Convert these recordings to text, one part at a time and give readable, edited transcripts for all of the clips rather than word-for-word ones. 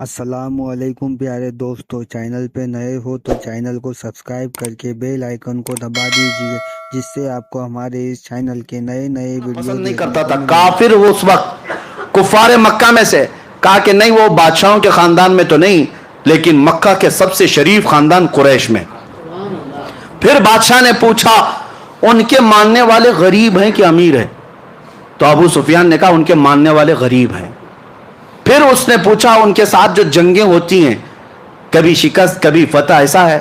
السلام علیکم پیارے دوستو، چینل پہ نئے ہو تو چینل کو سبسکرائب کر کے بیل آئیکن کو دبا دیجئے، جس سے آپ کو ہمارے اس چینل کے نئے ویڈیو پسند نہیں دیکھنے کرتا کو تھا. ملیں گے۔ کافر اس وقت کفار مکہ میں سے کہا کہ نہیں، وہ بادشاہوں کے خاندان میں تو نہیں، لیکن مکہ کے سب سے شریف خاندان قریش میں. پھر بادشاہ نے پوچھا ان کے ماننے والے غریب ہیں کہ امیر ہیں؟ تو ابو سفیان نے کہا ان کے ماننے والے غریب ہیں. پھر اس نے پوچھا ان کے ساتھ جو جنگیں ہوتی ہیں کبھی شکست کبھی فتح ایسا ہے؟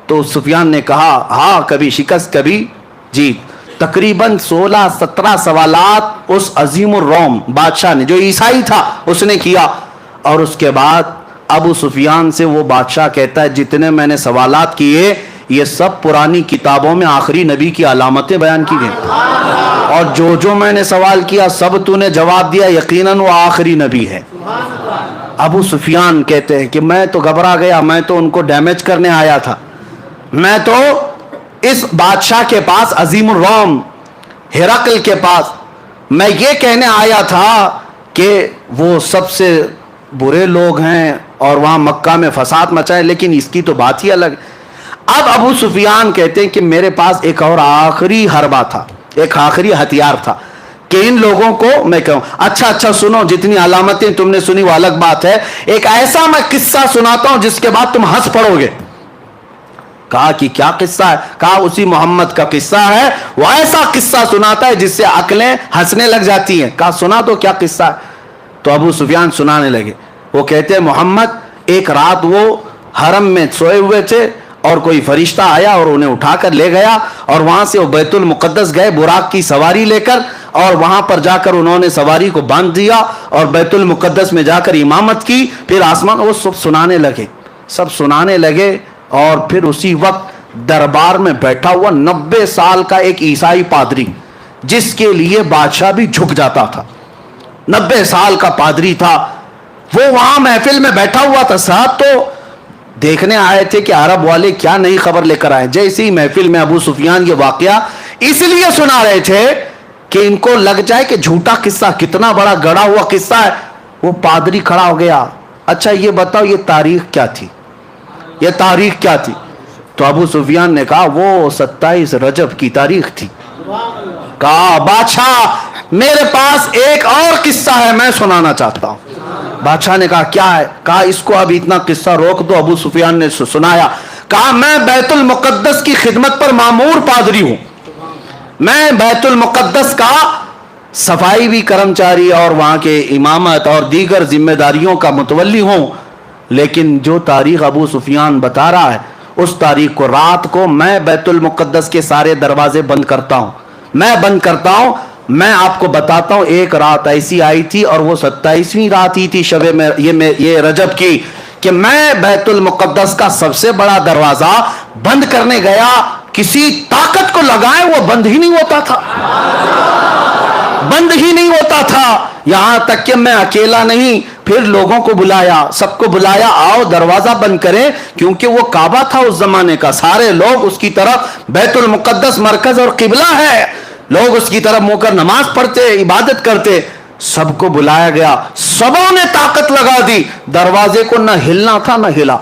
تو سفیان نے کہا ہاں، کبھی شکست کبھی جیت. تقریباً 16-17 سوالات اس عظیم الروم بادشاہ نے، جو عیسائی تھا، اس نے کیا. اور اس کے بعد ابو سفیان سے وہ بادشاہ کہتا ہے جتنے میں نے سوالات کیے یہ سب پرانی کتابوں میں آخری نبی کی علامتیں بیان کی گئیں، اور جو میں نے سوال کیا سب تو نے جواب دیا، یقیناً وہ آخری نبی ہے. ابو سفیان کہتے ہیں کہ میں تو گھبرا گیا، میں تو ان کو ڈیمیج کرنے آیا تھا. میں تو اس بادشاہ کے پاس، عظیم الروم ہرقل کے پاس، میں یہ کہنے آیا تھا کہ وہ سب سے برے لوگ ہیں اور وہاں مکہ میں فساد مچائے، لیکن اس کی تو بات ہی الگ. اب ابو سفیان کہتے ہیں کہ میرے پاس ایک اور آخری حربہ تھا، ایک آخری ہتھیار تھا کہ ان لوگوں کو میں کہوں اچھا سنو، جتنی علامتیں تم نے سنی وہ الگ بات ہے، ایک ایسا میں قصہ سناتا ہوں جس کے بعد تم ہنس پڑو گے. کہا کہ کیا قصہ ہے؟ کہا اسی محمد کا قصہ ہے، وہ ایسا قصہ سناتا ہے جس سے عقلیں ہنسنے لگ جاتی ہیں. کہا سنا تو کیا قصہ ہے؟ تو ابو سفیان سنانے لگے. وہ کہتے ہیں محمد ایک رات وہ حرم میں سوئے ہوئے تھے اور کوئی فرشتہ آیا اور انہیں اٹھا کر لے گیا، اور وہاں سے وہ بیت المقدس گئے براق کی سواری لے کر، اور وہاں پر جا کر انہوں نے سواری کو باندھ دیا اور بیت المقدس میں جا کر امامت کی. پھر آسمان وہ سب سنانے لگے. اور پھر اسی وقت دربار میں بیٹھا ہوا 90 سال کا ایک عیسائی پادری، جس کے لیے بادشاہ بھی جھک جاتا تھا، 90 سال کا پادری تھا، وہ وہاں محفل میں بیٹھا ہوا تھا. صاحب تو دیکھنے آئے تھے کہ عرب والے کیا نئی خبر لے کر آئے. جیسے ہی محفل میں ابو سفیان یہ واقعہ اس لیے سنا رہے تھے کہ ان کو لگ جائے کہ جھوٹا قصہ، کتنا بڑا گڑا ہوا قصہ ہے. وہ پادری کھڑا ہو گیا. اچھا یہ بتاؤ یہ تاریخ کیا تھی، یہ تاریخ کیا تھی؟ تو ابو سفیان نے کہا وہ 27 رجب کی تاریخ تھی. کہا بادشاہ میرے پاس ایک اور قصہ ہے، میں سنانا چاہتا ہوں. بادشاہ نے کہا کیا ہے؟ کہا اس کو اب اتنا قصہ روک دو. ابو سفیان نے سنایا. کہا میں بیت المقدس کی خدمت پر مامور پادری ہوں، میں بیت المقدس کا صفائی بھی کرمچاری اور وہاں کے امامت اور دیگر ذمہ داریوں کا متولی ہوں. لیکن جو تاریخ ابو سفیان بتا رہا ہے اس تاریخ کو، رات کو میں بیت المقدس کے سارے دروازے بند کرتا ہوں، میں آپ کو بتاتا ہوں. ایک رات ایسی آئی تھی اور وہ 27ویں رات ہی تھی شب یہ رجب کی، کہ میں بیت المقدس کا سب سے بڑا دروازہ بند کرنے گیا، کسی طاقت کو لگائے وہ بند ہی نہیں ہوتا تھا. یہاں تک کہ میں اکیلا نہیں، پھر لوگوں کو بلایا، سب کو بلایا، آؤ دروازہ بند کریں، کیونکہ وہ کعبہ تھا اس زمانے کا، سارے لوگ اس کی طرف، بیت المقدس مرکز اور قبلہ ہے، لوگ اس کی طرف منہ کر نماز پڑھتے، عبادت کرتے. سب کو بلایا گیا، سبوں نے طاقت لگا دی، دروازے کو نہ ہلنا تھا نہ ہلا.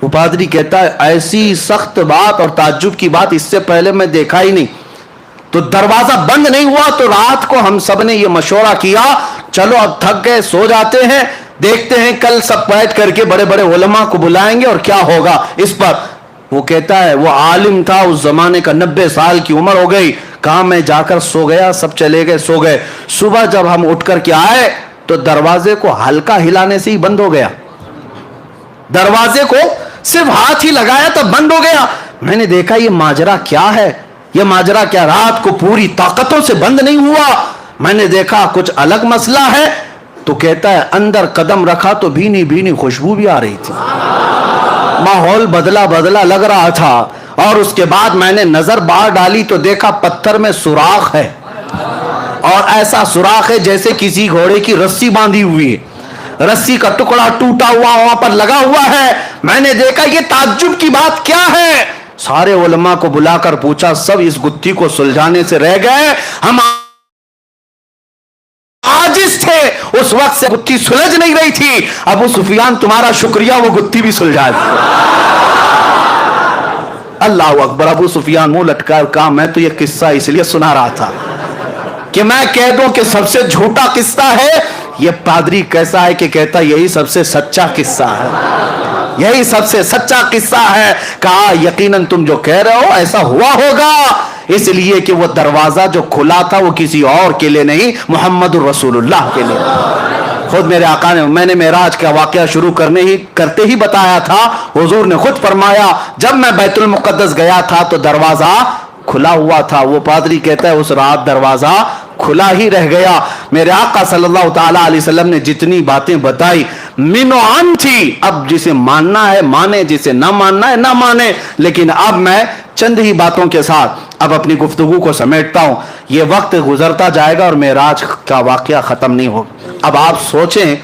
وہ پادری کہتا ہے ایسی سخت بات اور تعجب کی بات اس سے پہلے میں دیکھا ہی نہیں. تو دروازہ بند نہیں ہوا. تو رات کو ہم سب نے یہ مشورہ کیا چلو اب تھک گئے، سو جاتے ہیں، دیکھتے ہیں کل سب بیٹھ کر کے بڑے بڑے علماء کو بلائیں گے اور کیا ہوگا اس پر. وہ کہتا ہے وہ عالم تھا اس زمانے کا، 90 سال کی عمر ہو گئی. کہا میں جا کر سو گیا، سب چلے گئے، سو گئے. صبح جب ہم اٹھ کر کے آئے تو دروازے کو ہلکا ہلانے سے ہی بند ہو گیا، دروازے کو صرف ہاتھ ہی لگایا تو بند ہو گیا. میں نے دیکھا یہ ماجرا کیا ہے، یہ ماجرا کیا؟ رات کو پوری طاقتوں سے بند نہیں ہوا. میں نے دیکھا کچھ الگ مسئلہ ہے. تو کہتا ہے اندر قدم رکھا تو بھینی بھینی خوشبو بھی آ رہی تھی، ماحول بدلا لگ رہا تھا. اور اس کے بعد میں نے نظر باہر ڈالی تو دیکھا پتھر میں سوراخ ہے، اور ایسا سوراخ ہے جیسے کسی گھوڑے کی رسی باندھی ہوئی ہے، رسی کا ٹکڑا ٹوٹا ہوا وہاں پر لگا ہوا ہے. میں نے دیکھا یہ تعجب کی بات کیا ہے؟ سارے علماء کو بلا کر پوچھا، سب اس گتھی کو سلجھانے سے رہ گئے. ہم आजिज थे, उस वक्त से गुत्थी सुलझ नहीं रही थी। अबू सुफियान तुम्हारा शुक्रिया, वो गुत्थी भी सुलझा दी। अल्लाह अकबर। अबू सुफियान मुंह लटका कहा मैं तो ये किस्सा इसलिए सुना रहा था कि मैं कह दूं कि सबसे झूठा किस्सा है। ये पादरी कैसा है कि कहता यही सबसे सच्चा किस्सा है, यही सबसे सच्चा किस्सा है। कहा यकीनन तुम जो कह रहे हो ऐसा हुआ होगा, इसलिए कि वो दरवाजा जो खुला था वो किसी और के लिए नहीं, मोहम्मद रसूलुल्लाह के लिए। खुद मेरे आका ने, मैंने मेराज का वाकया शुरू करते ही बताया था, हुजूर ने खुद फरमाया जब मैं बैतुल मुक़द्दस गया था तो दरवाजा खुला हुआ था। वो पादरी कहता है उस रात दरवाजा खुला ही रह गया। मेरे आका सल्लल्लाहु ताला अलैहि वसल्लम ने जितनी बातें बताई मिनोआन थी। अब जिसे मानना है माने, जिसे ना मानना है ना माने, लेकिन अब मैं चंद ही बातों के साथ अब अपनी गुफ्तगू को समेटता हूं। ये वक्त गुजरता जाएगा और मेराज का वाकया खत्म नहीं होगा। अब आप सोचें,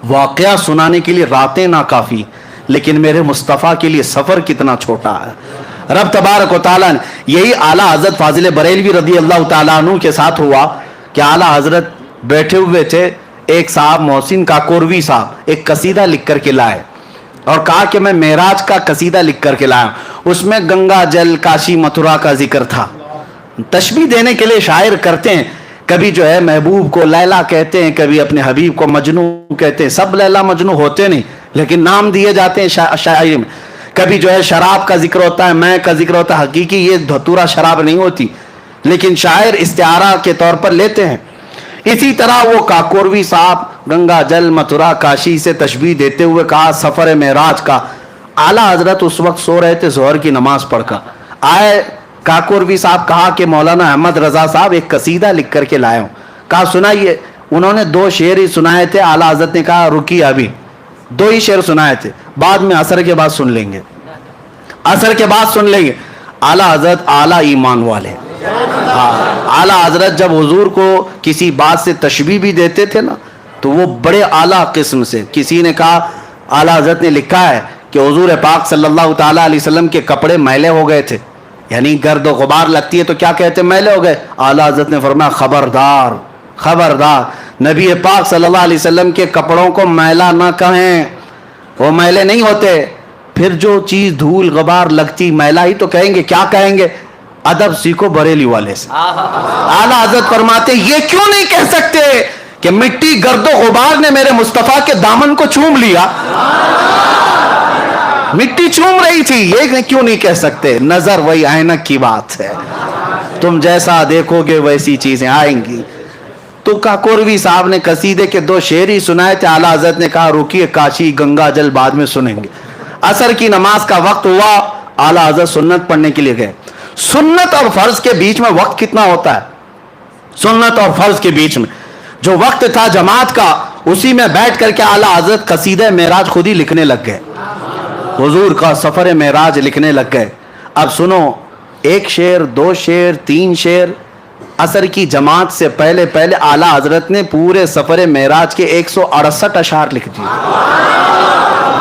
वाकया सुनाने के लिए रातें ना काफी, लेकिन मेरे मुस्तफ़ा के लिए सफर कितना छोटा है। रब तबारक व तआला ने, यही आला हजरत फाजिल बरेलवी रदी अल्लाह तआला अन्हु के साथ हुआ कि आला हजरत बैठे हुए थे, एक साहब मोहसिन काकोरवी साहब एक कसीदा लिख करके लाए और कहा कि मैं मेराज का कसीदा लिख करके लाया। उसमें गंगा जल काशी मथुरा का जिक्र था। तशबीह देने के लिए शायर करते हैं, कभी जो है महबूब को लैला कहते हैं, कभी अपने हबीब को मजनू कहते हैं। सब लैला मजनू होते नहीं, लेकिन नाम दिए जाते हैं शायरी में। कभी जो है शराब का जिक्र होता है, मैं का जिक्र होता है। हकीकी ये धतूरा शराब नहीं होती, लेकिन शायर इस्तिआरा के तौर पर लेते हैं। इसी तरह वो काकोरवी साहब गंगा जल मथुरा काशी से तशबीह देते हुए कहा सफर मेराज का। आला हजरत उस वक्त सो रहे थे, जोहर की नमाज पढ़कर आए। काकोरवी साहब कहा कि मौलाना अहमद रजा साहब एक कसीदा लिख करके लाए हूं। कहा सुनाइए। उन्होंने 2 शेर ही सुनाए थे। आला हजरत ने कहा रुकिए, अभी 2 ही शेर सुनाए थे, बाद में असर के बाद सुन लेंगे, असर के बाद सुन लेंगे। आला हजरत आला ईमान वाले, हाँ, आला हजरत जब हुजूर को किसी बात से तशबीह भी देते थे ना, तो वो बड़े आला किस्म से। किसी ने कहा, आला हजरत ने लिखा है कि हुजूर पाक सल्लल्लाहु ताला अलैहि वसल्लम के कपड़े मैले हो गए थे, यानी गर्द व गुबार लगती है तो क्या कहते, मैले हो गए। आला हजरत ने फरमाया खबरदार खबरदार, नबी पाक सल्लल्लाहु अलैहि वसल्लम के कपड़ों को मैला ना कहें, वो मैले नहीं होते। फिर जो चीज धूल गबार लगती मैला ही तो कहेंगे, क्या कहेंगे? अदब सीखो बरेली वाले से। आला हजरत फरमाते ये क्यों नहीं कह सकते कि मिट्टी गर्दो गुबार ने मेरे मुस्तफा के दामन को चूम लिया, मिट्टी चूम रही थी, ये क्यों नहीं कह सकते? नजर वही ऐनक की बात है, तुम जैसा देखोगे वैसी चीजें आएंगी। तो काकोरवी साहब ने कसीदे के 2 शेर ही सुनाए थे। आला हजरत ने कहा रुकिए, काशी गंगा जल बाद में सुनेंगे। असर की नमाज का वक्त हुआ, आला हजरत सुन्नत पढ़ने के लिए गए। सुन्नत और फर्ज के बीच में वक्त कितना होता है? सुन्नत और फर्ज के बीच में जो वक्त था जमात का, उसी में बैठ करके आला हजरत कसीदे मेराज खुद ही लिखने लग गए, हुजूर का सफर मेराज लिखने लग गए। अब सुनो, 1 शेर 2 शेर 3 शेर। असर की जमात से पहले पहले आला हजरत ने पूरे सफर मेराज के 168 अशार लिख दिए,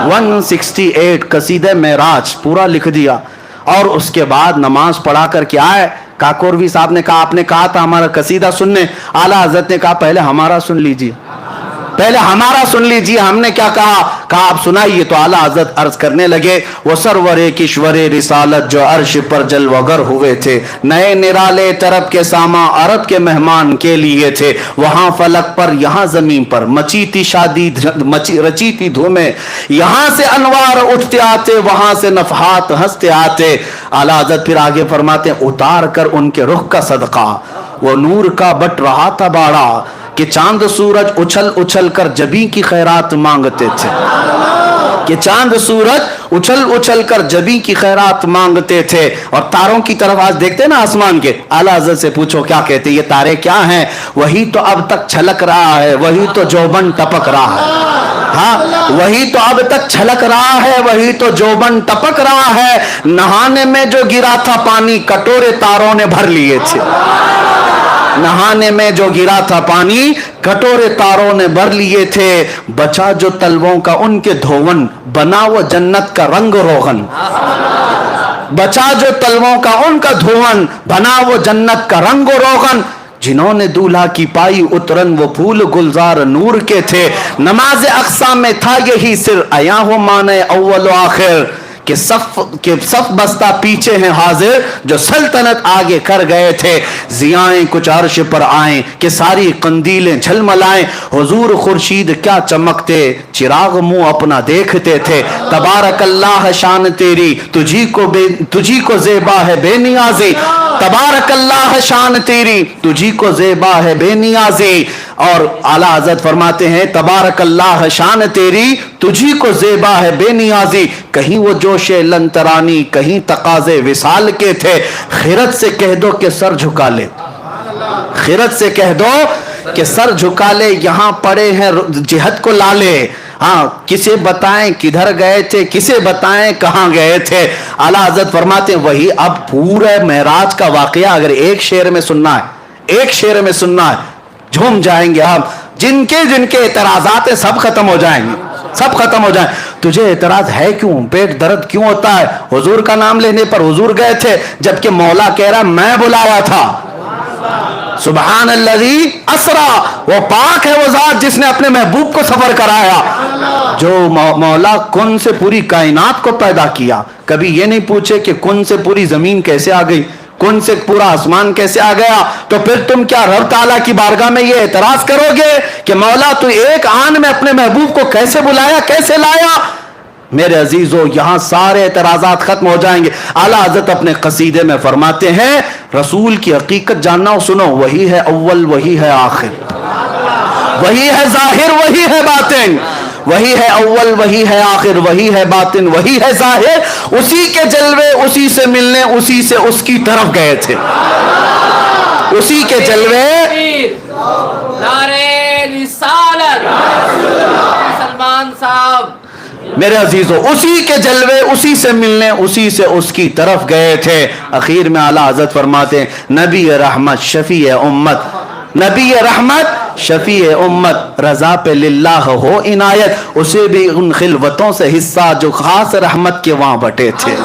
168 कसीदे मेराज पूरा लिख दिया। और उसके बाद नमाज पढ़ा करके आए। काकोरवी साहब ने कहा आपने कहा था हमारा कसीदा सुनने, आला हजरत ने कहा पहले हमारा सुन लीजिए, पहले हमारा सुन लीजिए। हमने क्या कहा? कहा आप सुनाइए। तो आला हजरत अर्ज करने लगे, वो सरवरे किश्वरे रिसालत जो अर्श पर जलवगर हुए थे, नए निराले तरफ के सामा अरब के मेहमान के लिए थे। वहां फलक पर यहाँ जमीन पर मची थी शादी, रची थी धूमें, यहाँ से अनवार उठते आते, वहां से नफहात हंसते आते। आला हजरत फिर आगे फरमाते, उतार कर उनके रुख का सदका वो नूर का बट रहा था बाड़ा, कि चांद सूरज उछल उछल कर जबी की खैरात मांगते थे, कि चांद सूरज उछल उछल कर जबी की खैरात मांगते थे। और तारों की तरफ आज देखते ना आसमान के, आला हज़रत से पूछो क्या कहते, ये तारे क्या हैं? वही तो अब तक छलक रहा है, वही तो जोबन टपक रहा है। हाँ, वही तो अब तक छलक रहा है, वही तो जोबन टपक रहा है। नहाने में जो गिरा था पानी, कटोरे तारों ने भर लिए थे। नहाने में जो गिरा था पानी, कटोरे तारों ने भर लिए थे। बचा जो तलवों का उनके धोवन, बना वो जन्नत का रंग रोगन। बचा जो तलवों का उनका धोवन, बना वो जन्नत का रंग रोगन। जिन्होंने दूल्हा की पाई उतरन वो फूल गुलजार नूर के थे। नमाज अक्सा में था यही सिर, आया हो माने अव्वल व आखिर, कि सफ बस्ता पीछे हैं हाजिर, जो सल्तनत आगे कर गए थे। जियाएं कुछ अर्श पर आए कि सारी कंदीलें झलमलाएं, हुजूर खुर्शीद क्या चमकते, चिराग मुंह अपना देखते थे। तबारक अल्लाह शान तेरी, तुझी को ज़ेबा है बेनियाजी, तबारक अल्लाह शान तेरी, तुझी को ज़ेबा है बेनियाजी। और आला हज़रत फरमाते हैं तबारक अल्लाह शान तेरी, तुझी को ज़ेबा है बेनियाजी। कहीं वो जोशे लंतरानी, कहीं तकाज़े विसाल के थे। खिरत से कह दो कि सर झुका ले, खिरत से कह दो कि सर झुका ले, यहाँ पड़े हैं जिहद को लाले। हाँ, किसे बताएं किधर गए थे, किसे बताएं कहाँ गए थे। आला हज़रत फरमाते हैं वही अब पूरे मेराज का वाकया अगर एक शेर में सुनना है, एक शेर में सुनना है, झूम जाएंगे हम। जिनके जिनके एतराजात है सब खत्म हो जाएंगे, सब खत्म हो जाए। तुझे एतराज है क्यों, पेट दर्द क्यों होता है? हुजूर का नाम लेने पर हुजूर गए थे, जबकि मौला कह रहा मैं बुलाया था। सुबहान अल्लज़ी असरा, वो पाक है वो जात जिसने अपने महबूब को सफर कराया। जो मौला कुन से पूरी कायनात को पैदा किया, कभी ये नहीं पूछे कि कुन से पूरी जमीन कैसे आ गई, कुन से पूरा आसमान कैसे आ गया। तो फिर तुम क्या रब ताला की बारगाह में ये एतराज करोगे कि मौला तू एक आन में अपने महबूब को कैसे बुलाया, कैसे लाया? मेरे अजीजों, यहां सारे एतराजात खत्म हो जाएंगे। आला हज़रत अपने कसीदे में फरमाते हैं रसूल की हकीकत जानना हो, सुनो, वही है अव्वल, वही है आखिर, वही है जाहिर, वही है बातिन, वही है अव्वल, वही है आखिर, वही है बातिन, वही है जाहिर। उसी के जलवे उसी से मिलने, उसी से उसकी तरफ गए थे। उसी के जलवे, नारे रिसालत, सलमान साहब, मेरे अजीजों, उसी के जलवे उसी से मिलने, उसी से उसकी तरफ गए थे। आखिर में आला हज़रत फरमाते नबी रहमत शफी उम्मत, नबी रहमत शफी उम्मत, रजा पे लिल्लाह हो इनायत, उसे भी उन खिलवतों से हिस्सा जो खास रहमत के वहां बटे थे,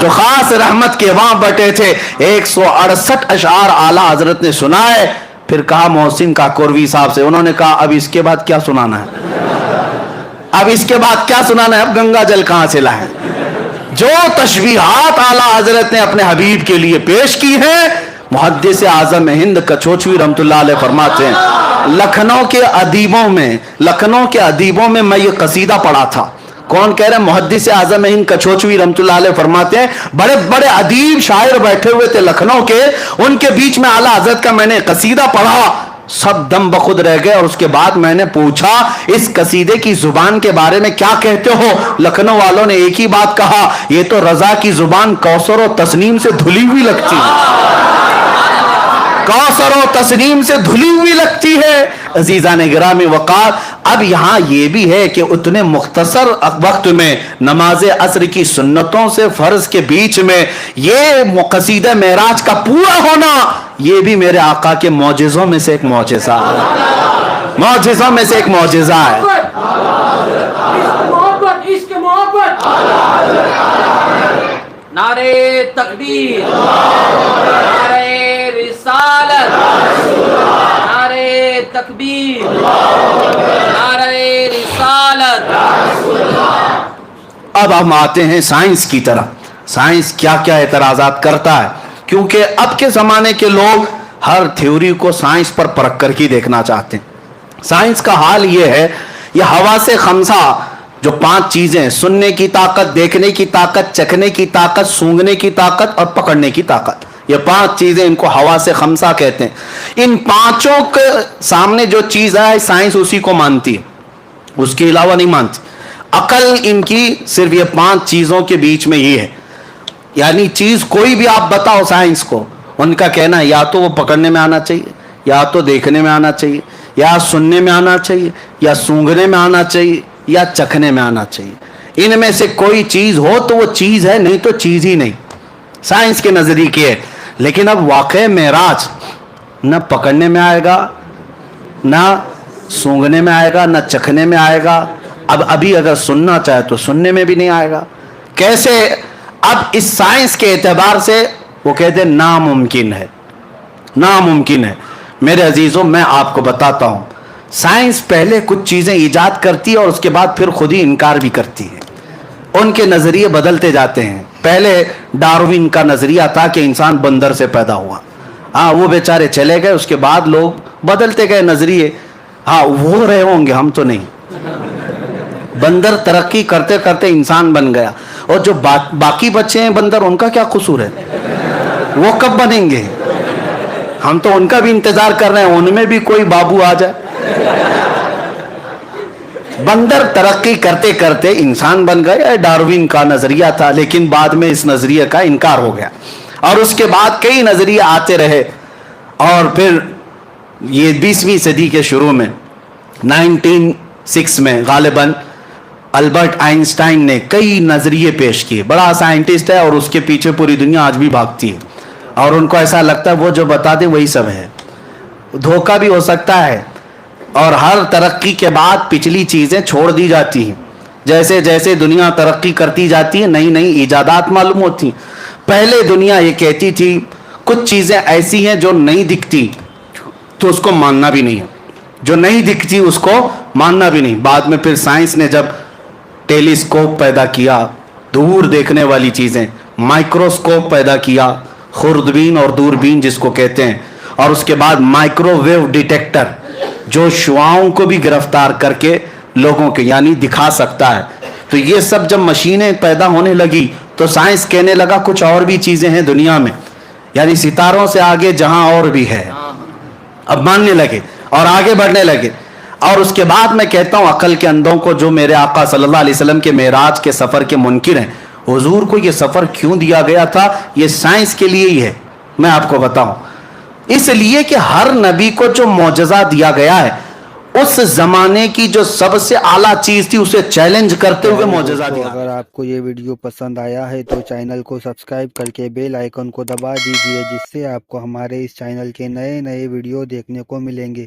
जो खास रहमत के वहां बटे थे। 168 अशआर आला हजरत ने सुनाए। फिर कहा मोहसिन काकोरवी साहब से, उन्होंने कहा अब इसके बाद क्या सुनाना है, अब इसके बाद क्या सुनाना है, अब गंगा जल कहां से लाए? जो तशबीहात आला हजरत ने अपने हबीब के लिए पेश की है, मुहद्दिस आज़म हिंद कचोचवी रहमतुल्लाह अलैह फरमाते हैं लखनऊ के अदीबों में मैं ये कसीदा पढ़ा था। कौन कह रहे हैं? मुहद्दिस आज़म हिंद कचोचवी रहमतुल्लाह अलैह फरमाते हैं बड़े बड़े अदीब शायर बैठे हुए थे लखनऊ के, उनके बीच में आला हजरत का मैंने कसीदा पढ़ा, सब दम बखुद रह गए। और उसके बाद मैंने पूछा इस कसीदे की जुबान के बारे में क्या कहते हो? लखनऊ वालों ने एक ही बात कहा, ये तो रजा की जुबान कौसर और तस्नीम से धुली हुई लगती है, कौसर और तस्नीम से धुली हुई लगती है। अजीज़ान गिरामी वक़ार, अब यहाँ ये भी है कि उतने मुख्तसर वक्त में नमाज असर की सुन्नतों से फर्ज के बीच में ये कसीदा मेराज का पूरा होना, ये भी मेरे आका के मौजिज़ों में से एक मौजिज़ा है, मौजिज़ों में से एक मौजिज़ा है। नारे तकबीर, नारे रिसालत, नारे तकबीर, नारे रिसालत। अब हम आते हैं साइंस की तरफ। साइंस क्या क्या एतराज़ात करता है, क्योंकि अब के ज़माने के लोग हर थ्योरी को साइंस पर परख कर ही देखना चाहते हैं। साइंस का हाल ये है, ये हवा से खमसा जो 5 चीजें, सुनने की ताकत, देखने की ताकत, चखने की ताकत, सूंघने की ताकत और पकड़ने की ताकत, ये 5 चीजें, इनको हवा से खमसा कहते हैं। इन पांचों के सामने जो चीज है साइंस उसी को मानती है, उसके अलावा नहीं मानती। अकल इनकी सिर्फ ये 5 चीजों के बीच में ये है, यानी चीज कोई भी आप बताओ साइंस को, उनका कहना है या तो वो पकड़ने में आना चाहिए, या तो देखने में आना चाहिए, या सुनने में आना चाहिए, या सूंघने में आना चाहिए, या चखने में आना चाहिए। इनमें से कोई चीज हो तो वो चीज है, नहीं तो चीज ही नहीं, साइंस के नजरिए है। लेकिन अब वाक़ई मेराज न पकड़ने में आएगा, ना सूंघने में आएगा, ना चखने में आएगा। अब अभी अगर सुनना चाहे तो सुनने में भी नहीं आएगा। कैसे? अब इस साइंस के एतबार से वो कहते हैं नामुमकिन है, नामुमकिन है। میرے عزیزوں میں آپ کو بتاتا ہوں سائنس پہلے کچھ چیزیں ایجاد کرتی ہے اور اس کے بعد پھر خود ہی انکار بھی کرتی ہے. ان کے نظریے بدلتے جاتے ہیں. پہلے ڈاروین کا نظریہ تھا کہ انسان بندر سے پیدا ہوا. ہاں وہ بیچارے چلے گئے, اس کے بعد لوگ بدلتے گئے نظریے. ہاں وہ رہے ہوں گے, ہم تو نہیں. بندر ترقی کرتے کرتے انسان بن گیا, اور جو باقی بچے ہیں بندر, ان کا کیا قصور ہے؟ وہ کب بنیں گے؟ ہم تو ان کا بھی انتظار کر رہے ہیں, ان میں بھی کوئی بابو آ جائے. بندر ترقی کرتے کرتے انسان بن گئے, ڈاروین کا نظریہ تھا, لیکن بعد میں اس نظریے کا انکار ہو گیا, اور اس کے بعد کئی نظریے آتے رہے. اور پھر یہ 20ویں صدی کے شروع میں 1906 میں غالباً البرٹ آئنسٹائن نے کئی نظریے پیش کیے. بڑا سائنٹسٹ ہے, اور اس کے پیچھے پوری دنیا آج بھی بھاگتی ہے, اور ان کو ایسا لگتا ہے وہ جو بتا دے وہی سب ہے. دھوکہ بھی ہو سکتا ہے, اور ہر ترقی کے بعد پچھلی چیزیں چھوڑ دی جاتی ہیں. جیسے جیسے دنیا ترقی کرتی جاتی ہے نئی نئی ایجادات معلوم ہوتی ہیں. پہلے دنیا یہ کہتی تھی کچھ چیزیں ایسی ہیں جو نہیں دکھتی تو اس کو ماننا بھی نہیں ہے, جو نہیں دکھتی اس کو ماننا بھی نہیں. بعد میں پھر سائنس نے جب ٹیلیسکوپ پیدا کیا, دور دیکھنے والی چیزیں, مائکروسکوپ پیدا کیا, خوردبین اور دوربین جس کو کہتے ہیں, اور اس کے بعد مائکرو ویو ڈیٹیکٹر جو شعاؤں کو بھی گرفتار کر کے لوگوں کے یعنی دکھا سکتا ہے. تو یہ سب جب مشینیں پیدا ہونے لگی تو سائنس کہنے لگا کچھ اور بھی چیزیں ہیں دنیا میں, یعنی ستاروں سے آگے جہاں اور بھی ہے. اب ماننے لگے اور آگے بڑھنے لگے. اور اس کے بعد میں کہتا ہوں عقل کے اندھوں کو جو میرے آقا صلی اللہ علیہ وسلم کے معراج کے سفر کے منکر ہیں, حضور کو یہ سفر کیوں دیا گیا تھا؟ یہ سائنس کے لیے ہی ہے. میں آپ کو بتاؤں, اس لیے کہ ہر نبی کو جو معجزہ دیا گیا ہے اس زمانے کی جو سب سے اعلیٰ چیز تھی اسے چیلنج کرتے ہوئے معجزہ تو دیا. اگر آپ کو یہ ویڈیو پسند آیا ہے تو چینل کو سبسکرائب کر کے بیل آئیکن کو دبا دیجئے, جس سے آپ کو ہمارے اس چینل کے نئے نئے ویڈیو دیکھنے کو ملیں گے.